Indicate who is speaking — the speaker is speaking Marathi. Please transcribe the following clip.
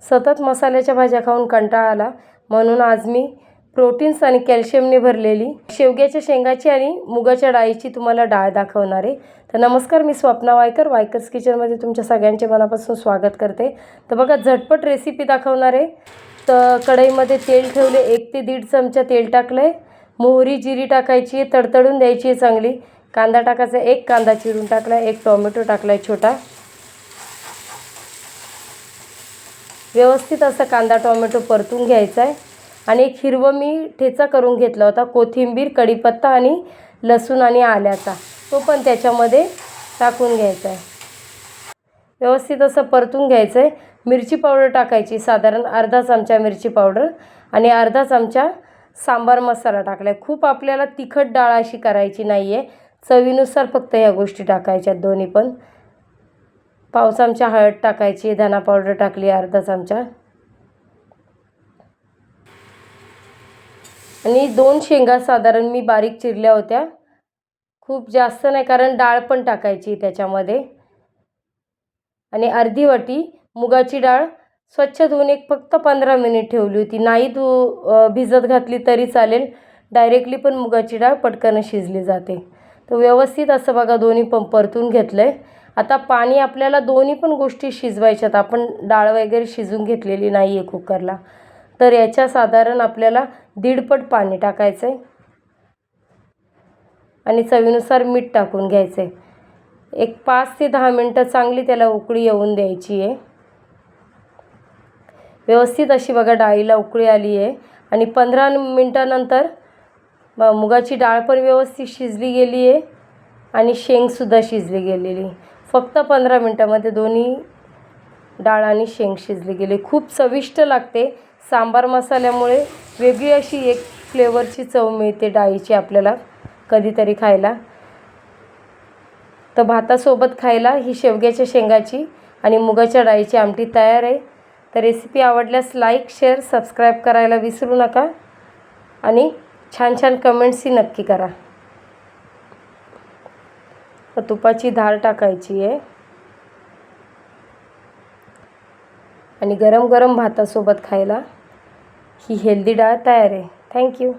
Speaker 1: सतत मसाल्याच्या भाज्या खाऊन कंटाळा आला, म्हणून आज मी प्रोटीन्स आणि कॅल्शियमने भरलेली शेवग्याच्या शेंगाची आणि मुगाच्या डाळीची तुम्हाला डाळ दाखवणार आहे. तर नमस्कार, मी स्वप्ना वायकर, वायकर्स किचनमध्ये तुमच्या सगळ्यांचे मनापासून स्वागत करते. तर बघा, झटपट रेसिपी दाखवणार आहे. तर कढईमध्ये तेल ठेवले, 1 ते 1.5 चमचा तेल टाकलं आहे. मोहरी जिरी टाकायची आहे, तडतडून द्यायची आहे चांगली. कांदा टाकायचा, 1 कांदा चिरून टाकला आहे, 1 टोमॅटो टाकला आहे छोटा. व्यवस्थित असा कांदा टोमॅटो परतून घ्यायचा आहे. आणि एक हिरवं मी ठेचा करून घेतला होता, कोथिंबीर, कढीपत्ता आणि लसूण आणि आल्याचा, तो पण त्याच्यामध्ये टाकून घ्यायचा आहे. व्यवस्थित असं परतून घ्यायचं आहे. मिरची पावडर टाकायची, साधारण अर्धा चमचा मिरची पावडर आणि अर्धा चमचा सांबार मसाला टाकला आहे. खूप आपल्याला तिखट डाळ अशी करायची नाही आहे, चवीनुसार फक्त ह्या गोष्टी टाकायच्यात दोन्ही पण. पाव चमचा हळद टाकायची, धना पावडर टाकली अर्धा चमचा आणि 2 शेंगा साधारण मी बारीक चिरल्या होत्या, खूप जास्त नाही कारण डाळ पण टाकायची त्याच्यामध्ये. आणि अर्धी वाटी मुगाची डाळ स्वच्छ धुवून फक्त 15 मिनिट ठेवली होती. नाही भिजत घातली तरी चालेल, डायरेक्टली पण मुगाची डाळ पटकन शिजली जाते. तर व्यवस्थित असं बघा दोन्ही पण परतून घेतलं आहे. आता पाणी आपल्याला दोन्ही पण गोष्टी शिजवायच्यात. आपण डाळ वगैरे शिजून घेतलेली नाही आहे कुकरला, तर याच्या साधारण आपल्याला 1.5 पट पाणी टाकायचं आहे आणि चवीनुसार मीठ टाकून घ्यायचं आहे. 5 ते 10 मिनटं चांगली त्याला उकळी येऊन द्यायची आहे. व्यवस्थित अशी बघा डाळीला उकळी आली आहे आणि 15 मिनटानंतर मुगाची डाळ पण व्यवस्थित शिजली गेली आहे आणि शेंगसुद्धा शिजली गेलेली. फक्त 15 मिनटामध्ये दोन्ही डाळ आणि शेंग शिजली गेली. खूप चविष्ट लागते. सांबार मसाल्यामुळे वेगळी अशी एक फ्लेवरची चव मिळते डाळीची आपल्याला कधीतरी खायला. तर भातासोबत खायला ही शेवग्याच्या शेंगाची आणि मुगाच्या डाळीची आमटी तयार आहे. तर रेसिपी आवडल्यास लाईक, शेअर, सबस्क्राईब करायला विसरू नका आणि छान छान कमेंट्सही नक्की करा. तर तुपाची धार टाकायची आहे आणि गरम गरम भातासोबत खायला ही हेल्दी डाळ तयार आहे. थँक्यू.